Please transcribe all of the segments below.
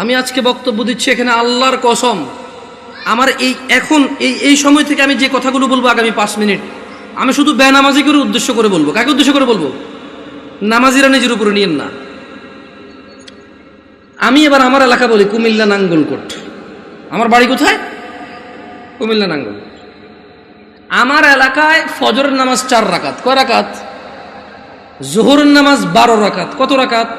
আমি আজকে বক্তব্য দিচ্ছি এখানে আল্লাহর কসম, আমার এই সময় থেকে আমি যে কথাগুলো বলবো আগামী 5 মিনিট, আমি শুধু বেনামাজিকে উদ্দেশ্য করে বলবো। কাকে উদ্দেশ্য করে বলবো? নামাজিরা নিজের উপরে নিয়েন না। আমি এবার আমার এলাকা বলি কুমিল্লা নাঙ্গলকোট। আমার বাড়ি কোথায়? কুমিল্লা নাঙ্গলকোট। আমার এলাকায় ফজরের নামাজ 4 রাকাত। কয় রাকাত? জোহরের নামাজ 12 রাকাত। কত রাকাত?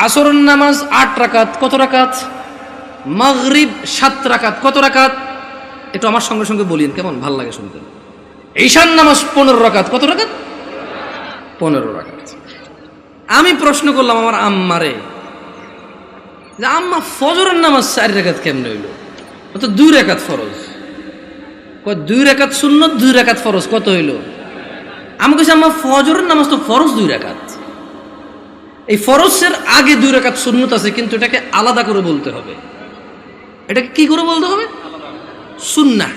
আসরের নামাজ 8 রাকাত। কত রাকাত? মাগরিব 7 রাকাত। কত রাকাত? একটু আমার সঙ্গে সঙ্গে বলিন, কেমন ভাল লাগে শুনতে। ঈশার নামাজ 15 রাকাত। কত রাকাত? 15 রাকাত। আমি প্রশ্ন করলাম আমার আম্মারে, যে আম্মা ফজরের নামাজ 4 রাকাত কেমনে হইল? তো 2 রাকাত ফরজ। 2 রাকাত সুন্নত, 2 রাকাত ফরজ। কত হইল? আমি কইছি আম্মা ফজরের নামাজ তো ফরজ 2 রাকাত। এই ফরজের আগে 2 রাকাত সুন্নত আছে, কিন্তু এটাকে আলাদা করে বলতে হবে। এটাকে কি করে বলতে হবে? সুন্নাহ।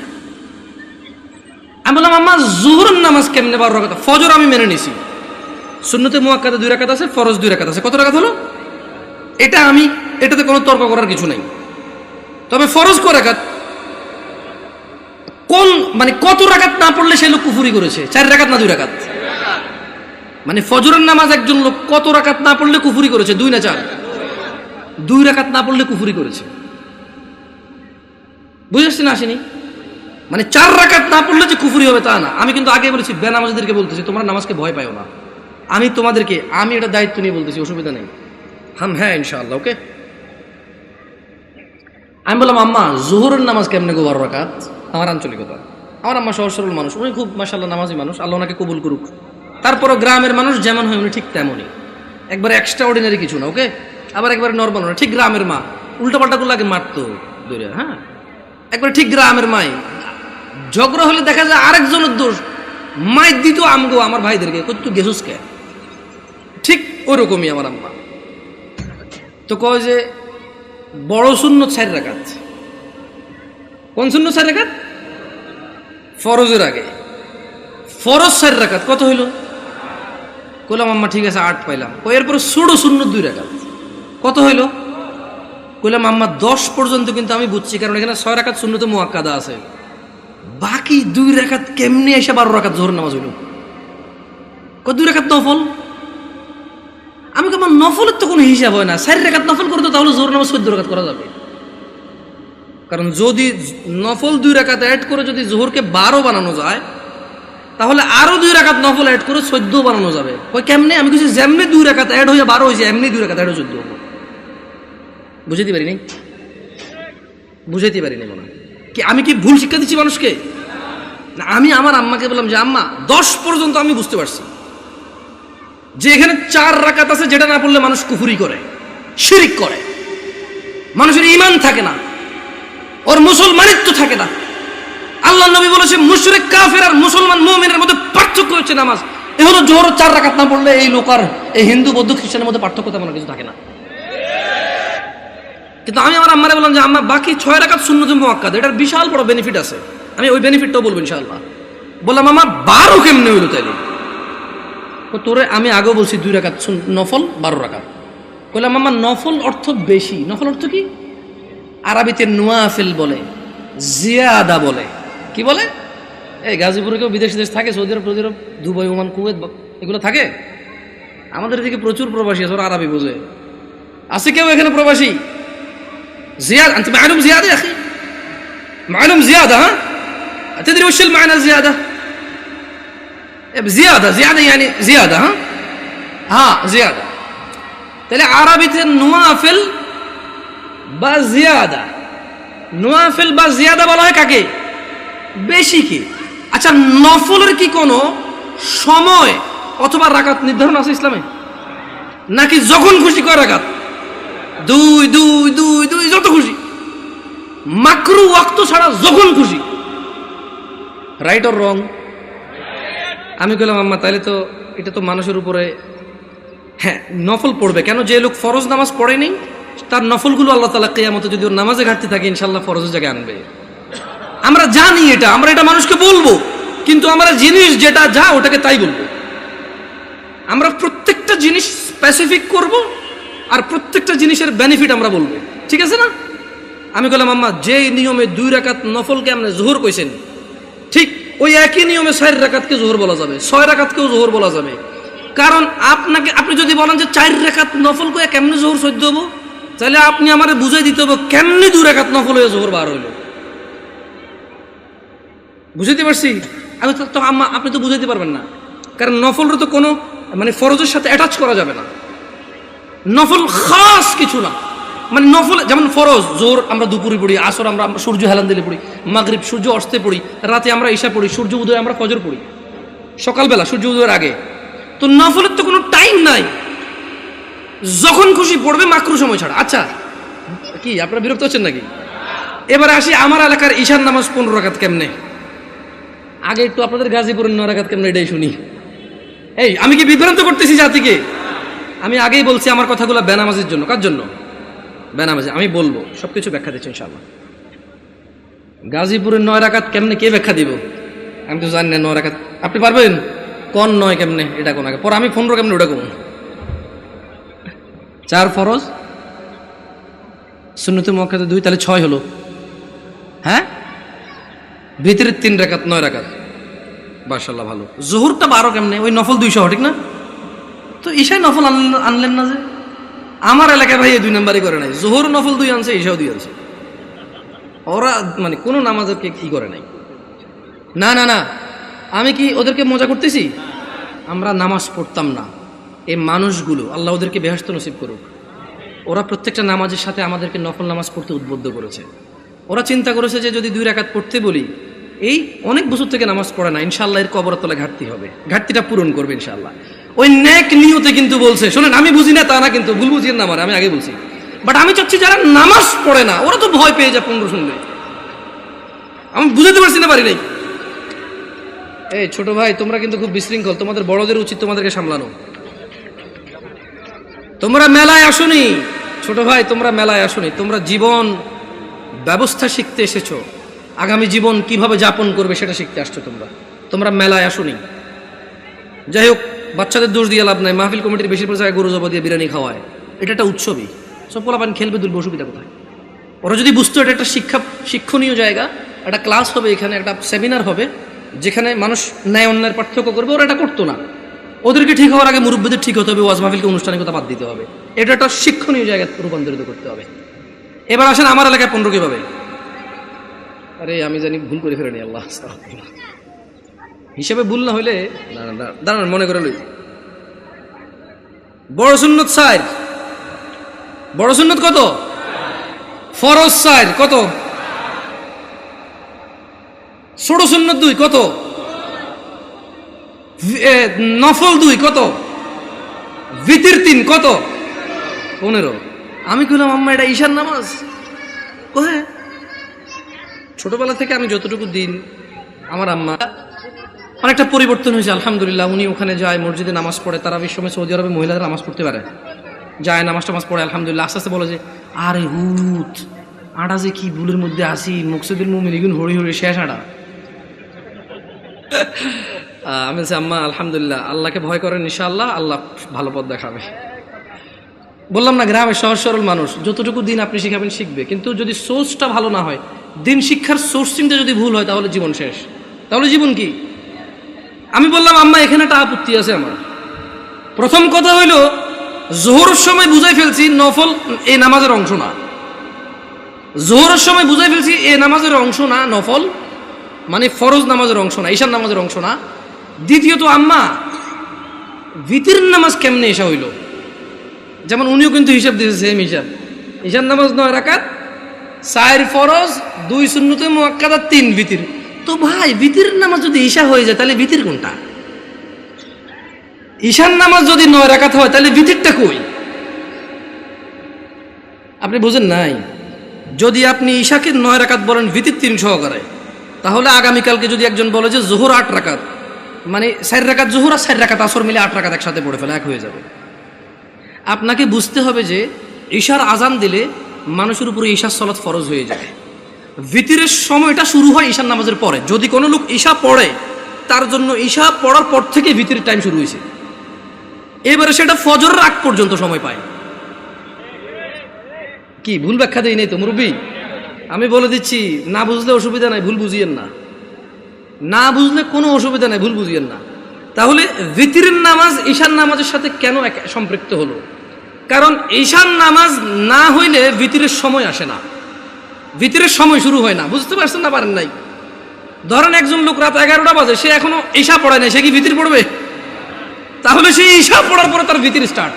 আমি বললাম আম্মা জোহরের নামাজ কেমনে 12 রাকাত? ফজর আমি মেনে নিছি, সুন্নতে মুআক্কাদা 2 রাকাত আছে, ফরজ 2 রাকাত আছে। কত রাকাত হলো? এটাতে কোনো তর্ক করার কিছু নাই। তবে ফরজ কয় রাকাত? মানে কত রাকাত না পড়লে সে লোক কুফরি করেছে? 4 রাকাত না 2 রাকাত? মানে ফজরের নামাজ একজন লোক কত রাকাত না পড়লে কুফরি করেছে? 2 না 4? 2 রাকাত না পড়লে কুফরি করেছে। বুঝেছি না? আসেনি? মানে 4 রাকাত না পড়লে যে কুফরি হবে তা না। আমি কিন্তু আগে বলেছি, বেনামাজিদেরকে বলতেছি তোমরা নামাজকে ভয় পাও না। আমি এটা দায়িত্ব নিয়ে বলতেছি, অসুবিধা নেই। হ্যাঁ ইনশাআল্লাহ, ওকে। আমি বললাম আম্মা জোহরের নামাজ কেমনে গো 12 রাকাত? আমার আঞ্চলিকতা। আমার আম্মা সহজ সরল মানুষ, উনি খুব মাশাআল্লাহ নামাজি মানুষ, আল্লাহ ওনাকে কবুল করুক। তারপরও গ্রামের মানুষ যেমন হয় উনি ঠিক তেমনই, একবারে এক্সট্রা অর্ডিনারি কিছু না, ওকে। আবার একবারে নর্মাল না, ঠিক গ্রামের মা। উল্টাপাল্টা গুলো আগে মারতো দূরে, হ্যাঁ, একবারে ঠিক গ্রামের মাই। ঝগড়া হলে দেখা যায় আরেকজনের দোষ, মাইর দিত আমগো আমার ভাইদেরকে, তুই গেছুস কে? ঠিক ওরকমই আমার আম্মা। তো কয় যে বড় সুন্নত 4 রাকাত। কোন সুন্নত 4 রাকাত? ফরজের আগে। ফরজ 4 রাকাত। কত হইল? কইলাম আম্মা ঠিক আছে 8 পাইলাম। এরপরে ছোট সুন্নত 2 রাকাত। কত হইল? কইলাম আম্মা 10 পর্যন্ত কিন্তু আমি বুঝছি, কারণ এখানে 6 রাকাত সুন্নতে মুআক্কাদা আছে। বাকি 2 রাকাত কেমনে এসে 12 রাকাত জোহর নামাজ হইল? 2 রাকাত নফল। আমি আমার নফলের তো কোনো হিসাব হয় না। 4 রাকাত নফল করতো তাহলে জোহর নামাজ 14 রাকাত করা যাবে। কারণ যদি নফল 2 রাকাত অ্যাড করে যদি জোহরকে 12 বানানো যায়, তাহলে আরো 2 রাকাত নফল অ্যাড করে 14 বানানো যাবে। কই কেমনে? আমি কিছু যেমনি 2 রাকাত অ্যাড হয়ে 12 হয়েছে, এমনি 2 রাকাত অ্যাড হয়ে 14 হবে। বুঝাইতে পারিনি মনে হয় কি? আমি কি ভুল শিক্ষা দিচ্ছি মানুষকে? না, আমি আমার আম্মাকে বললাম যে আম্মা 10 পর্যন্ত আমি বুঝতে পারছি যে এখানে 4 রাকাত আছে, যেটা না পড়লে মানুষ কুফরি করে, শিরিক করে, মানুষের ঈমান থাকে না, ওর মুসলমানিত্ব থাকে না। আল্লাহ নবী বলেছে মুশরিক কাফের আর মুসলমান মুমিনের মধ্যে পার্থক্য হচ্ছে নামাজ। এ হলো জোহর 4 রাকাত না পড়লে এই লোক আর এই হিন্দু বৌদ্ধ খ্রিস্টানের মধ্যে পার্থক্য তেমন কিছু থাকে না। কিন্তু আমি আমার আম্মারে বললাম যে আম্মা বাকি 6 রাকাত সুন্নতে মুআক্কাদা, এটার বিশাল বড় বেনিফিট আছে, আমি ওই বেনিফিটটাও বলবো ইনশাআল্লাহ। বললাম আম্মা 12 কেমনে হইলো তাইলে? তোরে আমি আগেও বলছি 2 রাকাত নফল 12 রাকাত। বললাম আম্মা নফল অর্থ বেশি। নফল অর্থ কি? আরবিতে নওয়াফিল বলে, জিয়াদা বলে। কি বলে? এই গাজীপুরে কেউ বিদেশ থাকে, সৌদি আরব, দুবাই, ওমান, কুয়েত এগুলো থাকে। আমাদের এদিকে প্রচুর প্রবাসী আছে, ওরা আরবি বোঝে। আছে কেউ এখানে প্রবাসী? زيادة أنت معلوم زيادة يا أخي؟ معلوم زيادة؟ ها؟ تدري وش المعنى الزيادة؟ زيادة يعني زيادة. ها زيادة. تلاقي عربية النوافل بزيادة. نوافل بزيادة বলা হয় কাকে? বেশি কি? আচ্ছা, নফলের কি কোনো সময় অথবা রাকাত নির্ধারণ আছে ইসলামে? নাকি যখন খুশি কয় রাকাত? 2 যত খুশি, মাকরু ওয়াক্ত ছাড়া যখন খুশি। Right or wrong? আমি বললাম আম্মা তাহলে তো এটা তো মানুষের উপরে, হ্যাঁ নফল পড়বে কেন? যে লোক ফরজ নামাজ পড়েনি তার নফলগুলো আল্লাহ তাআলা কিয়ামতে যদি ওর নামাজে ঘাটতি থাকে ইনশাআল্লাহ ফরজের জায়গায় আনবে। আমরা জানি এটা, আমরা এটা মানুষকে বলবো, কিন্তু আমরা জিনিস যেটা ওটাকে তাই বলবো। আমরা প্রত্যেকটা জিনিস স্পেসিফিক করব, আর প্রত্যেকটা জিনিসের বেনিফিট আমরা বলবো, ঠিক আছে না? আমি বললাম আম্মা যে নিয়মে 2 রাকাত নফলকে আপনি জোহর কইছেন, ঠিক ওই একই নিয়মে 4 রাকাতকে জোহর বলা যাবে, 6 রাকাতকেও জোহর বলা যাবে। কারণ আপনি যদি বলেন যে 4 রাকাত নফল কয়ে কেমনে জোহর সহ্য হবো, তাহলে আপনি আমারে বুঝাই দিতে হবে কেমনে 2 রাকাত নফল হয়ে জোহর বার হইল। বুঝাইতে পারছি? আমি তো আম্মা আপনি তো বুঝাইতে পারবেন না, কারণ নফলের তো কোনো মানে ফরজের সাথে অ্যাটাচ করা যাবে না। নফল খাস কিছু না, মানে নফল যেমন ফরজ জোর আমরা দুপুরে পড়ি, আসর আমরা সূর্য হেলান দিলে পড়ি, মাগরিব সূর্য অস্তে পড়ি, রাতে আমরা ঈশা পড়ি, সূর্য উদয় আমরা ফজর পড়ি, সকালবেলা সূর্য উদয়ের আগে। তো নফলের তো কোনো টাইম নাই, যখন খুশি পড়বে মাকরু সময় ছাড়া। আচ্ছা কি আপনারা বিরক্ত হচ্ছেন নাকি? এবার আসি আমার এলাকার ঈশার নামাজ 15 রাকাত কেমনে। আগে একটু আপনাদের গাজীপুরের 9 রাকাত কেমনে এটাই শুনি। এই আমি কি বিভ্রান্ত করতেছি জাতিকে? আমি আগেই বলছি আমার কথাগুলো বেনামাজের জন্য। কার জন্য? বেনামাজি। আমি বলবো সবকিছু ব্যাখ্যা দিচ্ছি ইনশাআল্লাহ। গাজীপুরের 9 রাকাত কেমনে কে ব্যাখ্যা দিব? আমি তো জানি না 9 রাকাত। আপনি পারবেন কোন 9 কেমনে এটা কোন আগে, পরে আমি 15 কেমনে ওটা কোন। 4 ফরজ, সুন্নতে মুআক্কাদা 2, তাহলে 6 হলো। হ্যাঁ, ভিতরে 3 রাকাত, 9 রাকাত। মাশাআল্লাহ ভালো। জোহরটা 12 কেমনে? ওই নফল 200 ঠিক না? তো ঈশায় নফল আনলেন না যে? আমার এলাকায় ভাই এই 2 নাম্বারই করে নাই, জোহর নফল 2 আনছে, ঈশাও 2 আনছে। ওরা মানে কোনো নামাজকে কি করে নাই। না না না, আমি কি ওদেরকে মজা করতেছি? আমরা নামাজ পড়তাম না, এই মানুষগুলো আল্লাহ ওদেরকে বেহেশত নসিব করুক, ওরা প্রত্যেকটা নামাজের সাথে আমাদেরকে নফল নামাজ পড়তে উদ্বুদ্ধ করেছে। ওরা চিন্তা করেছে যে যদি 2 রাকাত পড়তে বলি, এই অনেক বছর থেকে নামাজ পড়ে না, ইনশাআল্লাহ এর কবরের তলায় ঘাটতি হবে, ঘাটতিটা পূরণ করবে ইনশাআল্লাহ। ওই নেক নিয়তে কিন্তু বলছে। শোনেন, আমি বুঝি না তা না, কিন্তু ভুল বুঝিয়েন না আমার, আমি আগে বলছি। বাট আমি চাচ্ছি যারা নামাজ পড়ে না ওরা তো ভয় পেয়ে যায় 15 শুনলে। আমি বুঝাতে পারছি না, পারি নাই। এই ছোট ভাই তোমরা কিন্তু খুব বিশৃঙ্খল, তোমাদের বড়দের উচিত তোমাদেরকে সামলানো। তোমরা মেলায় আসোনি ছোট ভাই, তোমরা মেলায় আসোনি, তোমরা জীবন ব্যবস্থা শিখতে এসেছো, আগামী জীবন কিভাবে যাপন করবে সেটা শিখতে আসছো। তোমরা মেলায় আসোনি। যাই হোক, বাচ্চাদের দোষ দিয়ে লাভ নাই। মাহফিল কমিটির বেশিরভাগ জায়গায় গরু জবা দিয়ে বিরিয়ানি খাওয়ায়, এটা একটা উৎসবই। সব পোলাপান খেলবে, দুলবে, অসুবিধা কোথায়? ওরা যদি বুঝতো এটা একটা শিক্ষণীয় জায়গা, একটা ক্লাস হবে এখানে, একটা সেমিনার হবে যেখানে মানুষ ন্যায় অন্যায়ের পার্থক্য করবে, ওরা এটা করতো না। ওদেরকে ঠিক হওয়ার আগে মুরব্বীদের ঠিক হতে হবে, ওয়াজ মাহফিলকে অনুষ্ঠানের কথা বাদ দিতে হবে, এটা একটা শিক্ষণীয় জায়গায় রূপান্তরিত করতে হবে। এবার আসেন আমার এলাকায় 15 কিভাবে? আরে আমি জানি ভুল করে ফেলেনি, আল্লাহ হিসেবে ভুল না হইলে দাঁড়ান মনে করে লই। বড় সুন্নত 4, বড় সুন্নত কত? ফরজ 4 কত? ছোট সুন্নত 2 কত? নফল 2 কত? ভিতর 3 কত? 15। আমি কইলাম আম্মা এটা ঈশার নামাজ? ও হ্যাঁ। ছোটবেলা থেকে আমি যতটুকু দিন, আমার আম্মা অনেকটা পরিবর্তন হয়েছে আলহামদুলিল্লাহ। উনি ওখানে যায়, মসজিদে নামাজ পড়ে। তারাবির সময় সৌদি আরবে মহিলারা নামাজ পড়তে পারে, যায় নামাজ টামাজ পড়ে আলহামদুলিল্লাহ। আস্তে আস্তে বলে যে আরে হুত আটা যে কি ভুলের মধ্যে আসি, মকসুদুল মুমিন এগুন হরি হরি শেষ আটা। আমি বলছি আম্মা আলহামদুলিল্লাহ, আল্লাহকে ভয় করেন, ইনশাআল্লাহ আল্লাহ ভালো পথ দেখাবে। বললাম না, গ্রামের সহজ সরল মানুষ, যতটুকু দিন আপনি শিখাবেন শিখবে, কিন্তু যদি সোর্সটা ভালো না হয়, দিন শিক্ষার সোর্সিংটা যদি ভুল হয়, তাহলে জীবন শেষ। তাহলে জীবন কি? আমি বললাম আম্মা এখানে একটা আপত্তি আছে আমার। প্রথম কথা হইল, জোহরের সময় বুঝাই ফেলছি নফল এই নামাজের অংশ না। জোহরের সময় বুঝাই ফেলছি এই নামাজের অংশ না, নফল মানে ফরজ নামাজের অংশ না, ঈশার নামাজের অংশ না। দ্বিতীয়ত আম্মা ভিতর নামাজ কেমনে এসা হইল? যেমন উনিও কিন্তু হিসাব দিয়েছে সেম হিসাব। ঈশার নামাজ 9 রাকাত, 4 ফরজ, 2 সুন্নতে মুআক্কাদা, 3 ভিতর। তো ভাই ভিতর নামাজ যদি ঈশা হয়ে যায় তাহলে ভিতর কোনটা? ঈশার নামাজ যদি 9 রাকাত হয় তাহলে ভিতরটা কই? আপনি বুঝেন নাই? যদি আপনি ঈশাকে 9 রাকাত বলেন ভিতর 3 সহকারে, তাহলে আগামীকালকে যদি একজন বলে যে জোহর 8 রাকাত, মানে 4 রাকাত জোহর আর 4 রাকাত আসর মিলে 8 রাকাত একসাথে পড়ে ফেলে, এক হয়ে যাবে। আপনাকে বুঝতে হবে যে ঈশার আজান দিলে মানুষের উপরে ঈশার সালাত ফরজ হয়ে যায়। ভিতরের সময়টা শুরু হয় ঈশার নামাজের পরে। যদি কোনো লোক ঈশা পড়ে, তার জন্য ঈশা পড়ার পর থেকে ভিতরের টাইম শুরু হয়েছে। এবারে সেটা ফজরের আগ পর্যন্ত সময় পায়। কি ভুল ব্যাখ্যা দেই নাই তো মুরব্বী? আমি বলে দিচ্ছি, না বুঝলে অসুবিধা নাই, ভুল বুঝিয়েন না। না বুঝলে কোনো অসুবিধা নাই, ভুল বুঝিয়েন না। তাহলে ভিতরের নামাজ ঈশান নামাজের সাথে কেন সম্পৃক্ত হলো? কারণ ঈশান নামাজ না হইলে ভিতরের সময় আসে না, ভিতরের সময় শুরু হয় না। বুঝতে পারছেন না পারেন নাই? ধরেন একজন লোক রাত 11টা বাজে, সে এখনো ঈশা পড়ায় নাই, সে কি ভিতর পড়বে? তাহলে সে ঈশা পড়ার পরে তার ভিতর স্টার্ট।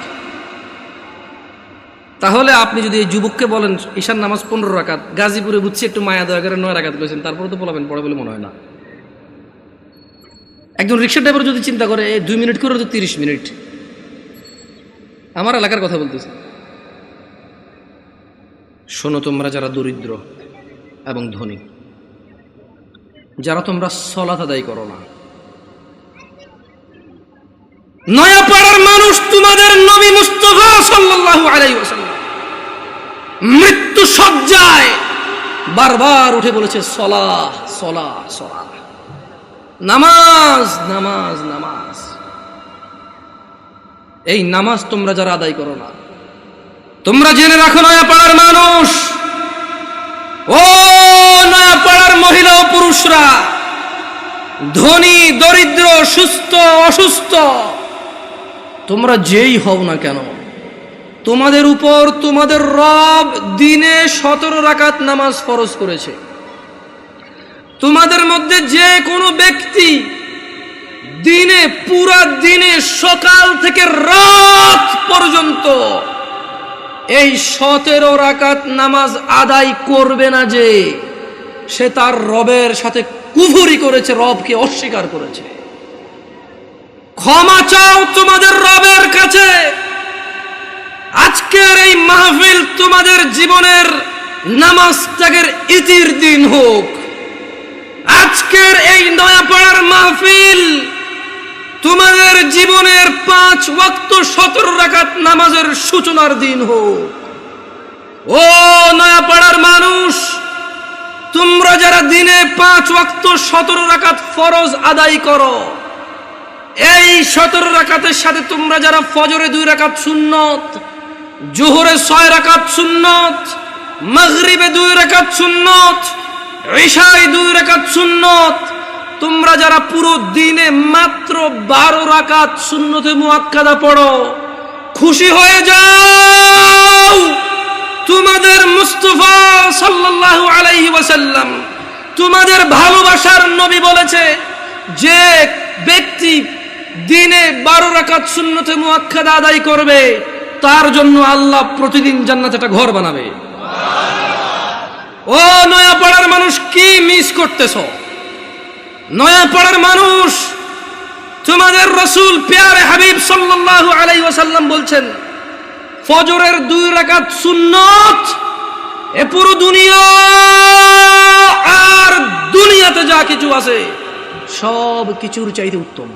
তাহলে আপনি যদি এই যুবককে বলেন ঈশান নামাজ 15 রাকাত, গাজীপুরে বুঝছি একটু মায়া দয়া করে 9 রাকাত করেছেন, তারপরে তো বলাবেন পড়ে বলে মনে হয় না। একজন রিক্সা ড্রাইভার যদি চিন্তা করে 2 মিনিট করে তো 30 মিনিট। আমার এলাকার কথা বলতেছি। শোনো তোমরা যারা দরিদ্র এবং ধনী, যারা তোমরা সালাত আদায় করো না, নয়াপাড়ার মানুষ তোমাদের নবী মুস্তাফা সাল্লাল্লাহু আলাইহি ওয়াসাল্লাম মৃত্যু সজ্জায় বারবার উঠে বলেছে সলাহ সলাহ সলাহ, নামাজ নামাজ নামাজ। এই নামাজ তোমরা যারা আদায় করো না, তোমরা জেনে রাখো নয়াপাড়ার মানুষ, ও নয়াপাড়ার মহিলা ও পুরুষরা, ধনী দরিদ্র, সুস্থ অসুস্থ, তোমরা যেই হও না কেন, তোমাদের উপর তোমাদের রব দিনে 17 রাকাত নামাজ ফরজ করেছে। তোমাদের মধ্যে যে কোনো ব্যক্তি দিনে, পুরা দিনে সকাল থেকে রাত পর্যন্ত এই 17 রাকাত নামাজ আদায় করবে না, যে সে তার রবের সাথে কুফরি করেছে, রবকে অস্বীকার করেছে। ক্ষমা চাও তোমাদের রবের কাছে। আজকের এই মাহফিল তোমাদের জীবনের নামাজ ত্যাগের ইতির দিন হোক। আজকের এই নয়াপাড়ার মাহফিল তোমাদের জীবনের 5 ওয়াক্ত 17 রাকাত নামাজের সূচনার দিন হোক। ও নয়াপাড়ার মানুষ, তোমরা যারা দিনে 5 ওয়াক্ত 17 রাকাত ফরজ আদায় করো, এই 17 রাকাতের সাথে তোমরা যারা ফজরে 2 রাকাত সুন্নত, জোহরে 6 রাকাত সুন্নত, মাগরিবে 2 রাকাত সুন্নত, ইশায় 2 রাকাত সুন্নত, তোমরা যারা পুরো দিনে মাত্র 12 রাকাত সুন্নতে মুআক্কাদা পড়ো, খুশি হয়ে যাও। তোমাদের মুস্তাফা সাল্লাল্লাহু আলাইহি ওয়াসাল্লাম, তোমাদের ভালোবাসার নবী বলেছে, যে ব্যক্তি দিনে 12 রাকাত সুন্নতে মুআক্কাদা আদায় করবে, তার জন্য আল্লাহ প্রতিদিন জান্নাতে একটা ঘর বানাবে। ও নয়াপাড়ার মানুষ, কি মিস করতেছো? নয়াপাড়ার মানুষ, তোমাদের রাসূল প্যারে হাবিব সাল্লাল্লাহু আলাইহি ওয়াসাল্লাম বলছেন, ফজরের 2 রাকাত সুন্নত এ পুরো দুনিয়া আর দুনিয়াতে যা কিছু আছে সব কিছুর চাইতে উত্তম।